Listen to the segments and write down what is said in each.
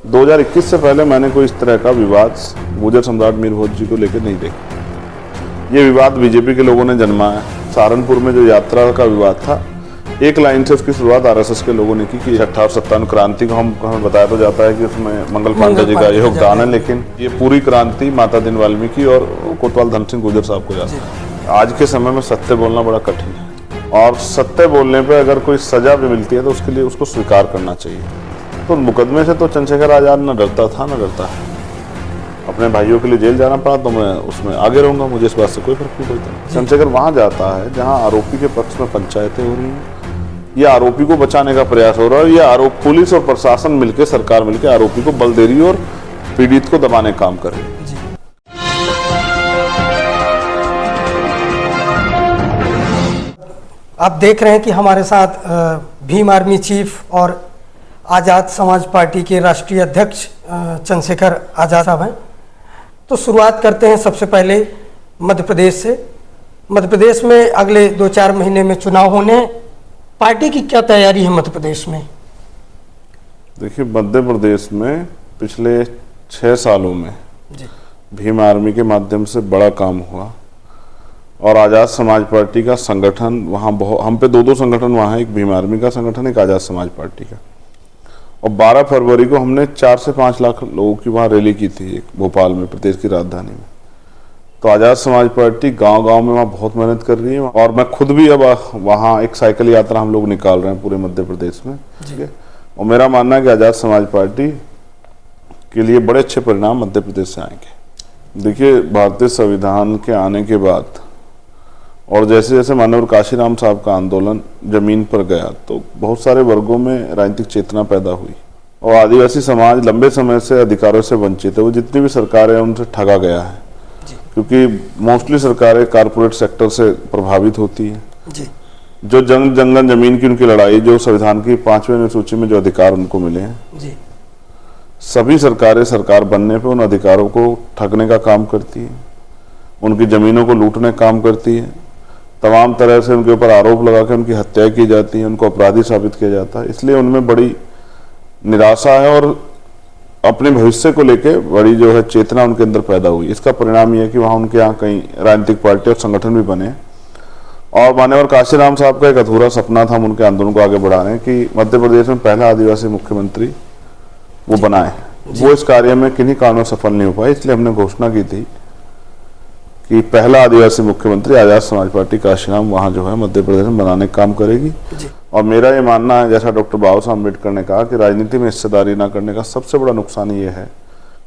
2021 से पहले मैंने कोई इस तरह का विवाद गुर्जर सम्राट मीर भोज जी को लेकर नहीं देखा। ये विवाद बीजेपी के लोगों ने जन्माया। सहारनपुर में जो यात्रा का विवाद था, एक लाइन से उसकी शुरुआत आरएसएस के लोगों ने की कि 1857 क्रांति को हमें बताया तो जाता है कि उसमें मंगल पांडे जी का योगदान है, लेकिन ये पूरी क्रांति माता दिन वाल्मीकि और कोतवाल धन सिंह गुर्जर साहब को जाता है। आज के समय में सत्य बोलना बड़ा कठिन है, और सत्य बोलने पे अगर कोई सजा भी मिलती है तो उसके लिए उसको स्वीकार करना चाहिए। तो मुकदमे से तो चंद्रशेखर आजाद न डरता था न डरता है। अपने भाइयों के लिए जेल जाना पड़ा तो मैं उसमें आगे रहूंगा, मुझे इस बात से कोई फर्क नहीं पड़ता। चंद्रशेखर वहां जाता है जहां आरोपी के पक्ष में पंचायतें हो रही हैं, या आरोपी को बचाने का प्रयास हो रहा है, या आरोप पुलिस और प्रशासन मिलकर, सरकार मिलकर आरोपी को बल दे रही है और पीड़ित को दबाने का काम कर रही है। आप देख रहे हैं कि हमारे साथ भीम आर्मी चीफ और आज़ाद समाज पार्टी के राष्ट्रीय अध्यक्ष चंद्रशेखर आज़ाद साहब हैं। तो शुरुआत करते हैं सबसे पहले मध्य प्रदेश से। मध्य प्रदेश में अगले 2-4 महीने में चुनाव होने हैं। पार्टी की क्या तैयारी है मध्य प्रदेश में? देखिए, मध्य प्रदेश में पिछले 6 सालों में भीम आर्मी के माध्यम से बड़ा काम हुआ, और आज़ाद समाज पार्टी का संगठन वहाँ हम पे 2 संगठन वहाँ है, एक भीम आर्मी का संगठन, एक आज़ाद समाज पार्टी का। और 12 फरवरी को हमने 4 से 5 लाख लोगों की वहाँ रैली की थी, एक भोपाल में, प्रदेश की राजधानी में। तो आज़ाद समाज पार्टी गांव-गांव में वहाँ बहुत मेहनत कर रही है, और मैं खुद भी अब वहाँ एक साइकिल यात्रा हम लोग निकाल रहे हैं पूरे मध्य प्रदेश में, ठीक है। और मेरा मानना है कि आज़ाद समाज पार्टी के लिए बड़े अच्छे परिणाम मध्य प्रदेश से आएंगे। देखिए, भारतीय संविधान के आने के बाद और जैसे जैसे माननीय काशीराम साहब का आंदोलन जमीन पर गया, तो बहुत सारे वर्गों में राजनीतिक चेतना पैदा हुई, और आदिवासी समाज लंबे समय से अधिकारों से वंचित है। वो जितनी भी सरकारें हैं उनसे ठगा गया है, क्योंकि मोस्टली सरकारें कारपोरेट सेक्टर से प्रभावित होती है। जो जंगल जमीन की उनकी लड़ाई, जो संविधान की 5वीं अनुसूची में जो अधिकार उनको मिले हैं, सभी सरकारें सरकार बनने पे उन अधिकारों को ठगने का काम करती है, उनकी जमीनों को लूटने का काम करती है, तमाम तरह से उनके ऊपर आरोप लगा के उनकी हत्या की जाती है, उनको अपराधी साबित किया जाता है। इसलिए उनमें बड़ी निराशा है, और अपने भविष्य को लेके बड़ी जो है चेतना उनके अंदर पैदा हुई। इसका परिणाम यह है कि वहाँ उनके यहाँ कई राजनीतिक पार्टी और संगठन भी बने, और मान्यवर काशीराम साहब का एक अधूरा सपना था, हम उनके आंदोलन को आगे बढ़ा रहे हैं कि मध्य प्रदेश में पहला आदिवासी मुख्यमंत्री वो बनाए। वो इस कार्य में किन्हीं कारणों सफल नहीं हो पाए, इसलिए हमने घोषणा की थी कि पहला आदिवासी मुख्यमंत्री आज़ाद समाज पार्टी काशीराम वहाँ जो है मध्य प्रदेश में बनाने का काम करेगी। और मेरा ये मानना है, जैसा डॉक्टर बाबा साहब अम्बेडकर ने कहा, कि राजनीति में हिस्सेदारी ना करने का सबसे बड़ा नुकसान ये है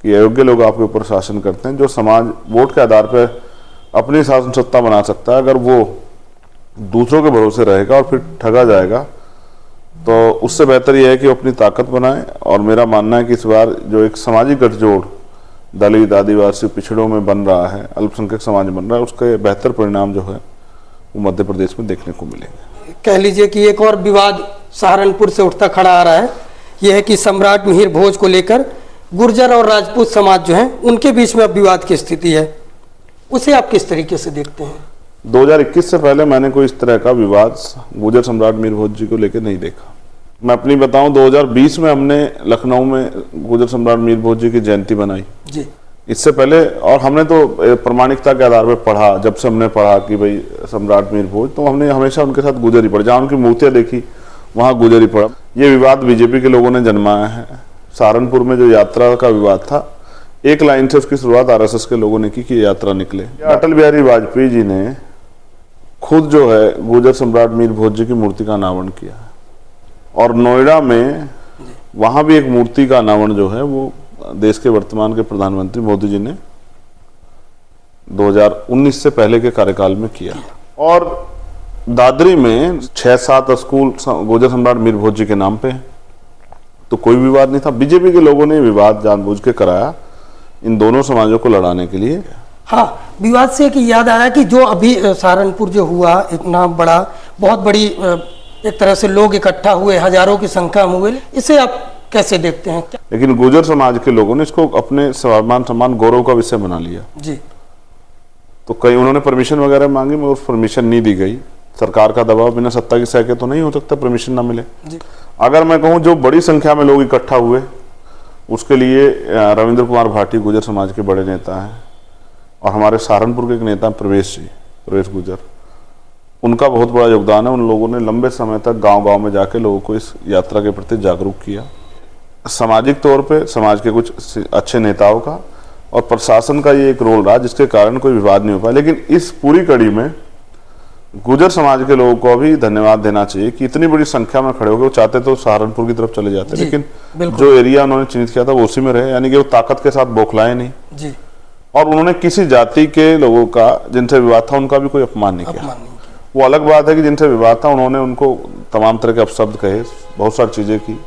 कि अयोग्य लोग आपके ऊपर शासन करते हैं। जो समाज वोट के आधार पर अपनी शासन सत्ता बना सकता है, अगर वो दूसरों के भरोसे रहेगा और फिर ठगा जाएगा, तो उससे बेहतर यह है कि वो अपनी ताकत बनाए। और मेरा मानना है कि इस बार जो एक सामाजिक गठजोड़ दलित, आदिवासी, पिछड़ों में बन रहा है, अल्पसंख्यक समाज बन रहा है, उसके बेहतर परिणाम जो है वो मध्य प्रदेश में देखने को मिलेंगे। कह लीजिए कि एक और विवाद सहारनपुर से उठता खड़ा आ रहा है, यह है कि सम्राट मिहिर भोज को लेकर गुर्जर और राजपूत समाज जो है उनके बीच में अब विवाद की स्थिति है। उसे आप किस तरीके से देखते हैं? 2021 से पहले मैंने कोई इस तरह का विवाद गुर्जर सम्राट मीर भोज जी को लेकर नहीं देखा। मैं अपनी बताऊं, 2020 में हमने लखनऊ में गुर्जर सम्राट मीर भोज जी की जयंती बनाई जी। इससे पहले, और हमने तो प्रामाणिकता के आधार पर पढ़ा, जब से हमने पढ़ा कि भाई सम्राट मीर भोज, तो हमने हमेशा उनके साथ गुजर ही पड़ा। जहाँ उनकी मूर्तियां देखी वहाँ गुजर ही पड़ा। ये विवाद बीजेपी के लोगों ने जन्माया है। सहारनपुर में जो यात्रा का विवाद था, एक लाइन से उसकी शुरुआत आरएसएस के लोगों ने की कि यात्रा निकले। अटल बिहारी वाजपेयी जी ने खुद जो है गुर्जर सम्राट मीर भोज जी की मूर्ति का अनावरण किया, और नोएडा में वहां भी एक मूर्ति का अनावरण जो है वो देश के वर्तमान के प्रधानमंत्री मोदी जी ने 2019 से पहले के कार्यकाल में किया। और दादरी में 6-7 स्कूल गुर्जर सम्राट मीर भोज जी के नाम पे है, तो कोई विवाद नहीं था। बीजेपी के लोगों ने विवाद जानबूझ के कराया इन दोनों समाजों को लड़ाने के लिए। हाँ, विवाद से कि याद आया कि जो अभी सहारनपुर जो हुआ, इतना बड़ा, बहुत बड़ी एक तरह से लोग इकट्ठा हुए, हजारों की संख्या में हुए, इसे आप कैसे देखते हैं? लेकिन गुर्जर समाज के लोगों ने इसको अपने स्वाभिमान, सम्मान, गौरव का विषय बना लिया जी। तो कई उन्होंने परमिशन वगैरह मांगी, मगर परमिशन नहीं दी गई। सरकार का दबाव, बिना सत्ता की सह के तो नहीं हो सकता परमिशन ना मिले जी। अगर मैं कहूँ जो बड़ी संख्या में लोग इकट्ठा हुए उसके लिए रविंद्र कुमार भाटी गुर्जर समाज के बड़े नेता हैं, और हमारे सहारनपुर के एक नेता प्रवेश गुर्जर, उनका बहुत बड़ा योगदान है। उन लोगों ने लंबे समय तक गांव-गांव में जाके लोगों को इस यात्रा के प्रति जागरूक किया। सामाजिक तौर पे समाज के कुछ अच्छे नेताओं का और प्रशासन का ये एक रोल रहा, जिसके कारण कोई विवाद नहीं हो पाया। लेकिन इस पूरी कड़ी में गुर्जर समाज के लोगों को भी धन्यवाद देना चाहिए कि इतनी बड़ी संख्या में खड़े हो गए। वो चाहते तो सहारनपुर की तरफ चले जाते, लेकिन जो एरिया उन्होंने चिन्हित किया था वो उसी में रहे, यानी कि वो ताकत के साथ बौखलाए नहीं जी। और उन्होंने किसी जाति के लोगों का जिनसे विवाद था उनका भी कोई अपमान नहीं किया। वो अलग बात है कि जिनसे विवाद था उन्होंने उनको तमाम तरह के अपशब्द कहे, बहुत सारी चीजें की,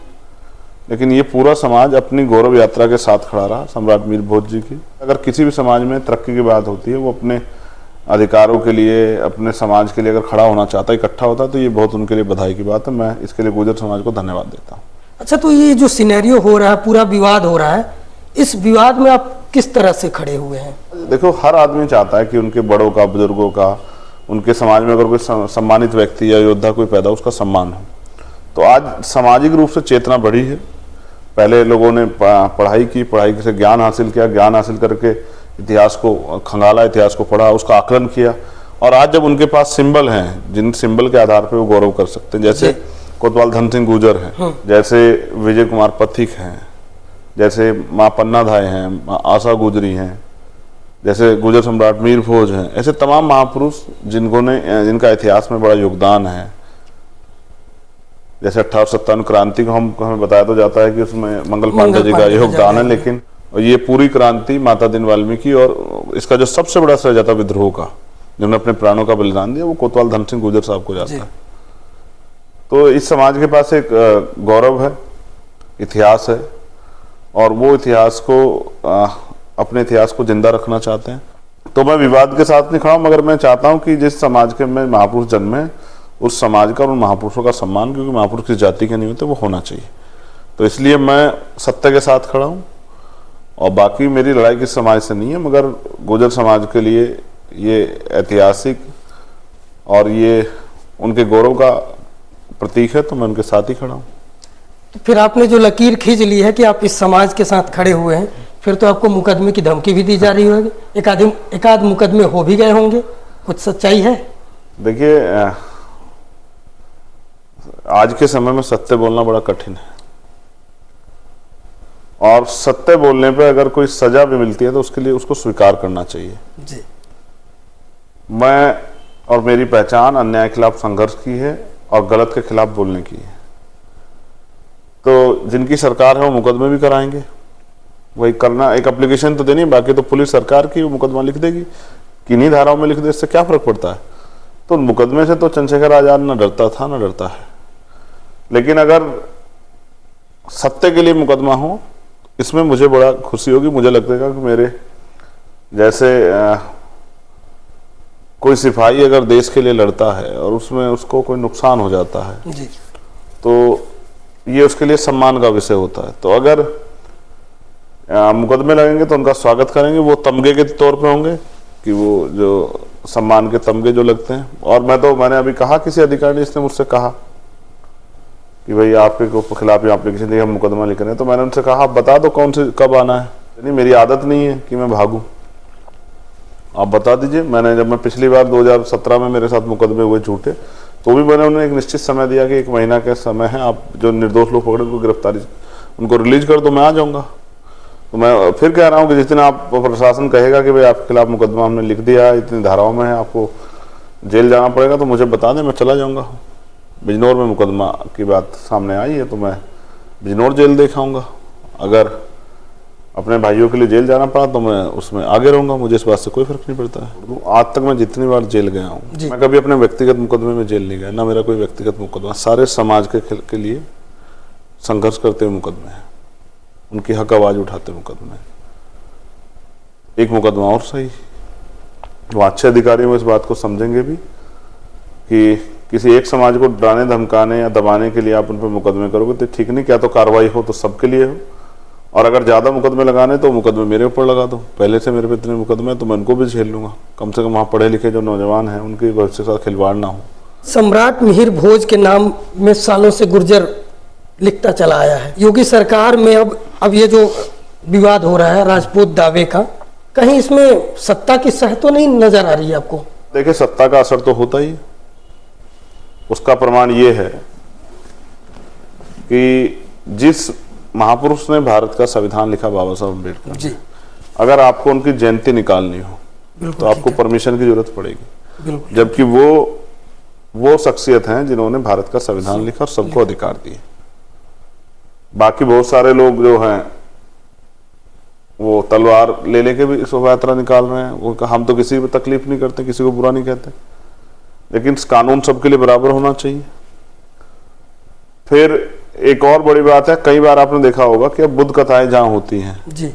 लेकिन ये पूरा समाज अपनी गौरव यात्रा के साथ खड़ा रहा सम्राट मीर भोज जी की। अगर किसी भी समाज में तरक्की की बात होती है, वो अपने अधिकारों के लिए, अपने समाज के लिए अगर खड़ा होना चाहता है, इकट्ठा होता है, तो ये बहुत उनके लिए बधाई की बात है। मैं इसके लिए गुर्जर समाज को धन्यवाद देता हूँ। अच्छा, तो ये जो सिनेरियो हो रहा है, पूरा विवाद हो रहा है, इस विवाद में आप किस तरह से खड़े हुए हैं? देखो, हर आदमी चाहता है कि उनके बड़ों का, बुजुर्गों का, उनके समाज में अगर कोई सम्मानित व्यक्ति या योद्धा कोई पैदा, उसका सम्मान हो। तो आज सामाजिक रूप से चेतना बढ़ी है। पहले लोगों ने पढ़ाई की, पढ़ाई से ज्ञान हासिल किया, ज्ञान हासिल करके इतिहास को खंगाला, इतिहास को पढ़ा, उसका आकलन किया, और आज जब उनके पास सिंबल हैं, जिन सिंबल के आधार पर वो गौरव कर सकते हैं, जैसे कोतवाल धन सिंह गुर्जर हैं, जैसे विजय कुमार पथिक हैं, जैसे माँ पन्ना धाय हैं, माँ आशा गुजरी हैं, जैसे गुर्जर सम्राट मीर भोज हैं, ऐसे तमाम महापुरुष जिनका इतिहास में बड़ा योगदान है। जैसे 1857 क्रांति को हमें बताया तो जाता है कि उसमें मंगल पांडे जी का योगदान है, लेकिन ये पूरी क्रांति माता दीन वाल्मीकि और इसका जो सबसे बड़ा श्रेय जाता है विद्रोह का, जिन्होंने अपने प्राणों का बलिदान दिया, वो कोतवाल धन सिंह गुर्जर साहब को जाता है। तो इस समाज के पास एक गौरव है, इतिहास है, और वो इतिहास को अपने इतिहास को जिंदा रखना चाहते हैं। तो मैं विवाद के साथ नहीं खड़ा हूं, मगर मैं चाहता हूं कि जिस समाज के में महापुरुष जन्मे, उस समाज का और उन महापुरुषों का सम्मान, क्योंकि महापुरुष किस जाति के नहीं होते, वो होना चाहिए। तो इसलिए मैं सत्य के साथ खड़ा हूं, और बाकी मेरी लड़ाई किस समाज से नहीं है, मगर गुर्जर समाज के लिए ये ऐतिहासिक और ये उनके गौरव का प्रतीक है, तो मैं उनके साथ ही खड़ा हूँ। फिर आपने जो लकीर खींच ली है कि आप इस समाज के साथ खड़े हुए हैं, फिर तो आपको मुकदमे की धमकी भी दी जा रही होगी, एक आध मुकदमे हो भी गए होंगे, कुछ सच्चाई है? देखिए, आज के समय में सत्य बोलना बड़ा कठिन है, और सत्य बोलने पे अगर कोई सजा भी मिलती है तो उसके लिए उसको स्वीकार करना चाहिए जी। मैं और मेरी पहचान अन्याय के खिलाफ संघर्ष की है और गलत के खिलाफ बोलने की है। तो जिनकी सरकार है वो मुकदमे भी कराएंगे, वही करना, एक एप्लीकेशन तो देनी है, बाकी तो पुलिस सरकार की, वो मुकदमा लिख देगी, किन्हीं धाराओं में लिख दे, इससे क्या फर्क पड़ता है। तो मुकदमे से तो चंद्रशेखर आजाद न डरता था न डरता है, लेकिन अगर सत्य के लिए मुकदमा हो, इसमें मुझे बड़ा खुशी होगी। मुझे लगता है कि मेरे जैसे कोई सिपाही अगर देश के लिए लड़ता है और उसमें उसको कोई नुकसान हो जाता है जी, तो ये उसके लिए सम्मान का विषय होता है। तो अगर मुकदमे लगेंगे तो उनका स्वागत करेंगे, वो तमगे के तौर पे होंगे कि वो जो सम्मान के तमगे जो लगते हैं। और मैंने अभी कहा, किसी अधिकारी ने इसने मुझसे कहा कि भाई आपके खिलाफ एप्लीकेशन दी, हम मुकदमा लिख रहे हैं, तो मैंने उनसे कहा आप बता दो कौन से कब आना है। नहीं, मेरी आदत नहीं है कि मैं भागूं, आप बता दीजिए। जब मैं पिछली बार 2017 में मेरे साथ मुकदमे हुए झूठे, तो भी मैंने उन्हें एक निश्चित समय दिया कि 1 महीना का समय है, आप जो निर्दोष लोग पकड़े उनको गिरफ्तारी, उनको रिलीज कर दो, मैं आ जाऊंगा। तो मैं फिर कह रहा हूँ कि जिस दिन आप प्रशासन कहेगा कि भाई आपके खिलाफ मुकदमा हमने लिख दिया, इतनी धाराओं में है, आपको जेल जाना पड़ेगा, तो मुझे बता दें, मैं चला जाऊँगा। बिजनौर में मुकदमा की बात सामने आई है तो मैं बिजनौर जेल देखाऊंगा। अगर अपने भाइयों के लिए जेल जाना पड़ा तो मैं उसमें आगे रहूंगा, मुझे इस बात से कोई फर्क नहीं पड़ता है। आज तक मैं जितनी बार जेल गया हूँ, मैं कभी अपने व्यक्तिगत मुकदमे में जेल नहीं गया, ना मेरा कोई व्यक्तिगत मुकदमा। सारे समाज के लिए संघर्ष करते हुए मुकदमे हैं, उनकी हक आवाज उठाते मुकदमे। एक मुकदमा और सही, वो अच्छे अधिकारी में इस बात को समझेंगे भी कि किसी एक समाज को डराने, धमकाने या दबाने के लिए आप उन पर मुकदमे करोगे तो ठीक नहीं। क्या तो कार्रवाई हो तो सबके लिए हो, और अगर ज़्यादा मुकदमे लगाने तो मुकदमे मेरे ऊपर लगा दो। पहले से मेरे पे इतने मुकदमे हैं तो मैं उनको भी झेल लूँगा। कम से कम वहाँ पढ़े लिखे जो नौजवान हैं उनके भविष्य के साथ खिलवाड़ ना हो। सम्राट मिहिर भोज के नाम में सालों से गुर्जर लिखता चला आया है। योगी सरकार में अब अब ये जो विवाद हो रहा है राजपूत दावे का, कहीं इसमें सत्ता की सह तो नहीं नजर आ रही है आपको? देखिए, सत्ता का असर तो होता ही है। उसका प्रमाण ये है कि जिस महापुरुष ने भारत का संविधान लिखा, बाबा साहब अम्बेडकर जी, अगर आपको उनकी जयंती निकालनी हो तो आपको परमिशन की जरूरत पड़ेगी, जबकि वो शख्सियत हैं जिन्होंने भारत का संविधान लिखा और सबको अधिकार दिए। बाकी बहुत सारे लोग जो हैं वो तलवार ले लेके भी शोभा यात्रा निकाल रहे हैं। वो हम तो किसी को तकलीफ नहीं करते, किसी को बुरा नहीं कहते, लेकिन कानून सबके लिए बराबर होना चाहिए। फिर एक और बड़ी बात है, कई बार आपने देखा होगा कि अब बुद्ध कथाएं जहां होती हैं जी,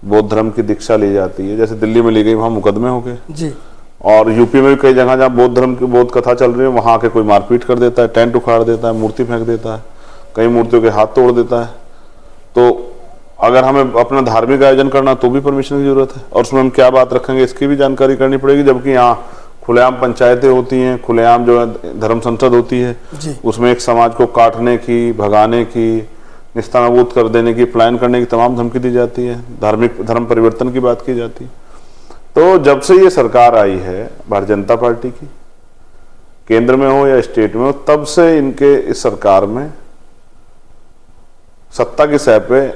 बौद्ध धर्म की दीक्षा ली जाती है, जैसे दिल्ली में ली गई, वहां मुकदमे हो गए जी, और यूपी में भी कई जगह जहां बौद्ध धर्म की बौद्ध कथा चल रही है वहां आके कोई मारपीट कर देता है, टेंट उखाड़ देता है, मूर्ति फेंक देता है, कई मूर्तियों के हाथ तोड़ देता है। तो अगर हमें अपना धार्मिक आयोजन करना तो भी परमिशन की जरूरत है, और उसमें हम क्या बात रखेंगे इसकी भी जानकारी करनी पड़ेगी। जबकि यहाँ खुलेआम पंचायतें होती हैं, खुलेआम जो है धर्म संसद होती है, उसमें एक समाज को काटने की, भगाने की, निस्तानाबूद कर देने की, प्लान करने की तमाम धमकी दी जाती है, धार्मिक धर्म परिवर्तन की बात की जाती है। तो जब से ये सरकार आई है भारतीय जनता पार्टी की, केंद्र में हो या स्टेट में हो, तब से इनके इस सरकार में सत्ता की सह पे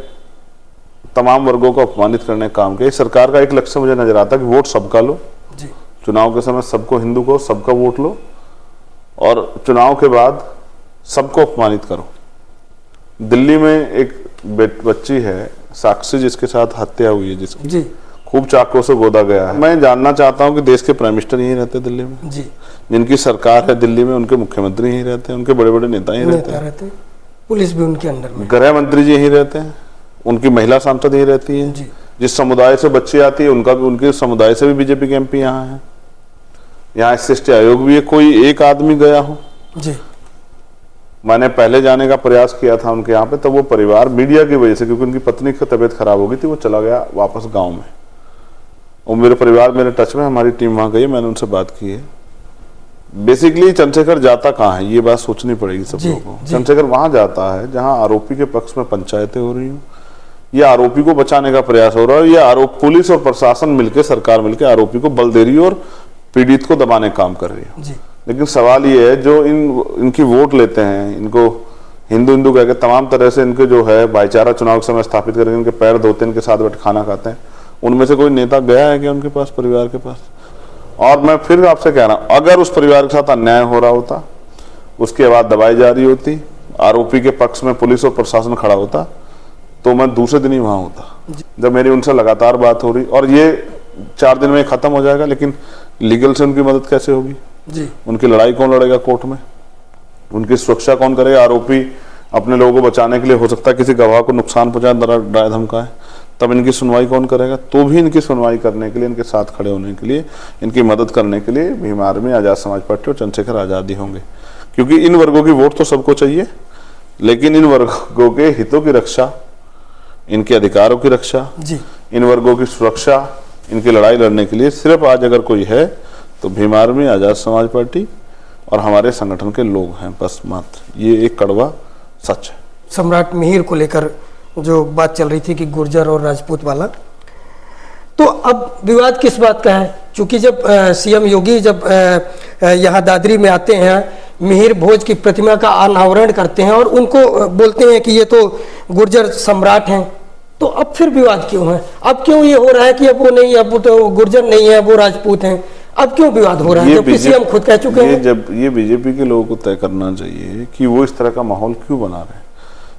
तमाम वर्गों को अपमानित करने का काम किया। इस सरकार का एक लक्ष्य मुझे नजर आता है कि वोट सबका लो जी, चुनाव के समय सबको हिंदू को सबका वोट लो, और चुनाव के बाद सबको अपमानित करो। दिल्ली में एक बच्ची है साक्षी, जिसके साथ हत्या हुई है, जिसकी जी खूब चाकू से गोदा गया है। मैं जानना चाहता हूं कि देश के प्राइम मिनिस्टर यहीं रहते दिल्ली में जी, जिनकी सरकार है दिल्ली में, उनके मुख्यमंत्री यहीं रहते हैं, उनके बड़े बड़े नेता यहीं रहते हैं, पुलिस भी उनके अंडर में, गृह मंत्री जी यहीं रहते हैं, उनकी महिला सांसद यहीं रहती है जी। जिस समुदाय से बच्ची आती है उनका भी, उनके समुदाय से भी बीजेपी के एमपी यहाँ है। यहाँ SC आयोग भी है। कोई एक आदमी गया हो जी, मैंने पहले जाने का प्रयास किया था उनके यहाँ पे, तो वो परिवार मीडिया की वजह से, क्योंकि उनकी पत्नी की तबीयत खराब हो गई थी, वो चला गया वापस गांव में, और मेरे परिवार मेरे टच में, हमारी टीम वहां गई, मैंने उनसे बात की है। बेसिकली चंद्रशेखर जाता कहाँ है, ये बात सोचनी पड़ेगी सब लोगों को। चंद्रशेखर वहां जाता है जहां आरोपी के पक्ष में पंचायतें हो रही हो, या आरोपी को बचाने का प्रयास हो रहा है, या आरोप पुलिस और प्रशासन मिलकर, सरकार मिलकर आरोपी को बल दे रही है और पीड़ित को दबाने का काम कर रही है। लेकिन सवाल ये है, जो इनकी वोट लेते हैं, इनको हिंदू कहकर तमाम तरह से इनके जो है भाईचारा चुनाव के समय स्थापित करके इनके पैर धोते हैं, इनके साथ बैठ खाना खाते हैं, उनमें से कोई नेता गया है क्या उनके पास, परिवार के पास? और मैं फिर आपसे कह रहा हूं, अगर उस परिवार के साथ अन्याय हो रहा होता, उसकी आवाज दबाई जा रही होती, आरोपी के पक्ष में पुलिस और प्रशासन खड़ा होता, तो मैं दूसरे दिन ही वहां होता। जब मेरी उनसे लगातार बात हो रही, और ये 4 दिन में खत्म हो जाएगा, लेकिन लीगल से उनकी मदद कैसे होगी जी? उनकी लड़ाई कौन लड़ेगा कोर्ट में? उनकी सुरक्षा कौन करेगा? आरोपी अपने लोगों को बचाने के लिए हो सकता है किसी गवाह को नुकसान पहुंचाए, डराए धमकाए, तब इनकी सुनवाई कौन करेगा? तो भी इनकी सुनवाई करने के लिए, इनके साथ खड़े होने के लिए, इनकी मदद करने के लिए भीम आर्मी, आजाद समाज पार्टी और चंद्रशेखर आजाद ही होंगे। क्योंकि इन वर्गों की वोट तो सबको चाहिए, लेकिन इन वर्गों के हितों की रक्षा, इनके अधिकारों की रक्षा जी, इन वर्गों की सुरक्षा, इनकी लड़ाई लड़ने के लिए सिर्फ आज अगर कोई है तो भीम आर्मी, आजाद समाज पार्टी और हमारे संगठन के लोग हैं, बस मात्र। ये एक कड़वा सच है। सम्राट मिहिर को लेकर जो बात चल रही थी कि गुर्जर और राजपूत वाला, तो अब विवाद किस बात का है? क्योंकि जब CM योगी जब यहाँ दादरी में आते हैं, मिहिर भोज की प्रतिमा का अनावरण करते हैं और उनको बोलते हैं कि ये तो गुर्जर सम्राट हैं, तो अब फिर विवाद क्यों है? अब क्यों ये हो रहा है कि अब वो नहीं, अब वो तो गुर्जर नहीं है, वो राजपूत हैं? अब क्यों विवाद हो रहा है जबकि CM खुद कह चुके हैं? जब ये बीजेपी के लोगों को तय करना चाहिए कि वो इस तरह का माहौल क्यों बना रहे हैं,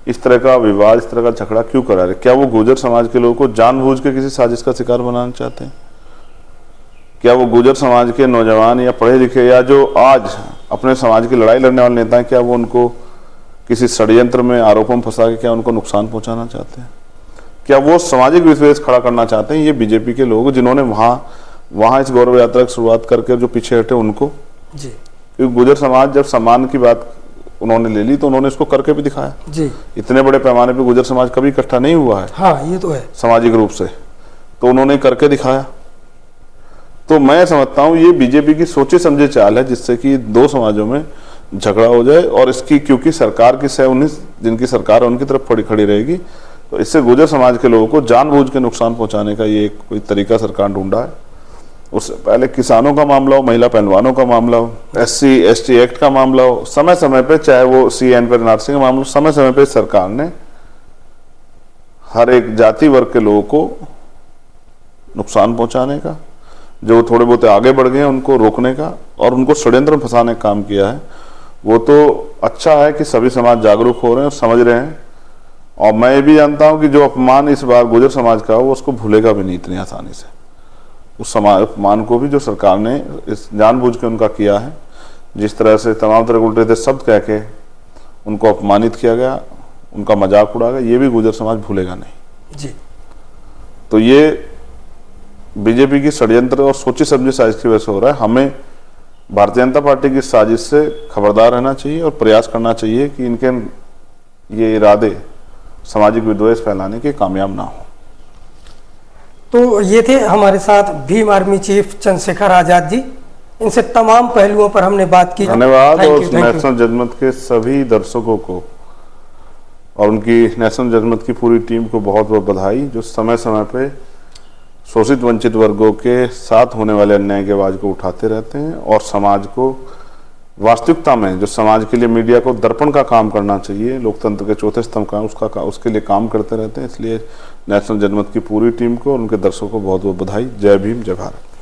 इस तरह का विवाद, इस तरह का झगड़ा क्यों करा रहे? क्या वो गुर्जर समाज के लोगों को जानबूझ के किसी साजिश का शिकार बनाना चाहते हैं? क्या वो गुर्जर समाज के नौजवान या पढ़े लिखे या जो आज अपने समाज की लड़ाई लड़ने वाले नेता हैं, क्या वो उनको किसी षड्यंत्र में, आरोपों में फंसा के क्या उनको नुकसान पहुंचाना चाहते हैं? क्या वो सामाजिक विश्वास खड़ा करना चाहते हैं? ये बीजेपी के लोग जिन्होंने वहां इस गौरव यात्रा की शुरुआत करके जो पीछे हटे उनको जी, क्योंकि गुर्जर समाज जब सम्मान की बात उन्होंने ले ली तो उन्होंने इसको करके भी दिखाया जी। इतने बड़े पैमाने पे गुर्जर समाज कभी इकट्ठा नहीं हुआ है, हाँ ये तो है, सामाजिक रूप से, तो उन्होंने करके दिखाया। तो मैं समझता हूँ ये बीजेपी की सोचे समझे चाल है, जिससे कि दो समाजों में झगड़ा हो जाए, और इसकी क्योंकि सरकार की सह 19 जिनकी सरकार है उनकी तरफ खड़ी रहेगी, तो इससे गुर्जर समाज के लोगों को जानबूझ के नुकसान पहुंचाने का ये कोई तरीका सरकार ढूंढा है। उससे पहले किसानों का मामला हो, महिला पहलवानों का मामला हो, SC ST एक्ट का मामला हो, समय समय पे, चाहे वो CN पर NRC का मामला हो, समय समय पे सरकार ने हर एक जाति वर्ग के लोगों को नुकसान पहुंचाने का, जो थोड़े बहुत आगे बढ़ गए हैं उनको रोकने का और उनको षड्यंत्र में फंसाने का काम किया है। वो तो अच्छा है कि सभी समाज जागरूक हो रहे हैं और समझ रहे हैं, और मैं ये भी जानता हूं कि जो अपमान इस बार गुर्जर समाज का वो उसको भूलेगा भी नहीं इतनी आसानी से। उस समाज अपमान को भी जो सरकार ने इस जानबूझ के उनका किया है, जिस तरह से तमाम तरह के उल्टे शब्द कह के उनको अपमानित किया गया, उनका मजाक उड़ा गया, ये भी गुर्जर समाज भूलेगा नहीं जी। तो ये बीजेपी की षड्यंत्र और सोची समझी साजिश की वजह से हो रहा है। हमें भारतीय जनता पार्टी की साजिश से खबरदार रहना चाहिए और प्रयास करना चाहिए कि इनके ये इरादे सामाजिक विद्वेष फैलाने के कामयाब ना हो। तो ये थे हमारे साथ भीम आर्मी चीफ चंद्रशेखर आजाद जी। इनसे तमाम पहलुओं पर हमने बात की। धन्यवाद। Thank और you, thank you। नेशनल जनमत के सभी दर्शकों को और उनकी नेशनल जनमत की पूरी टीम को बहुत बहुत बधाई, जो समय समय पे शोषित वंचित वर्गों के साथ होने वाले अन्याय की आवाज को उठाते रहते हैं और समाज को वास्तविकता में, जो समाज के लिए मीडिया को दर्पण का काम करना चाहिए, लोकतंत्र के चौथे स्तंभ का उसके लिए काम करते रहते हैं। इसलिए नेशनल जनमत की पूरी टीम को और उनके दर्शकों को बहुत बहुत बधाई। जय भीम, जय भारत।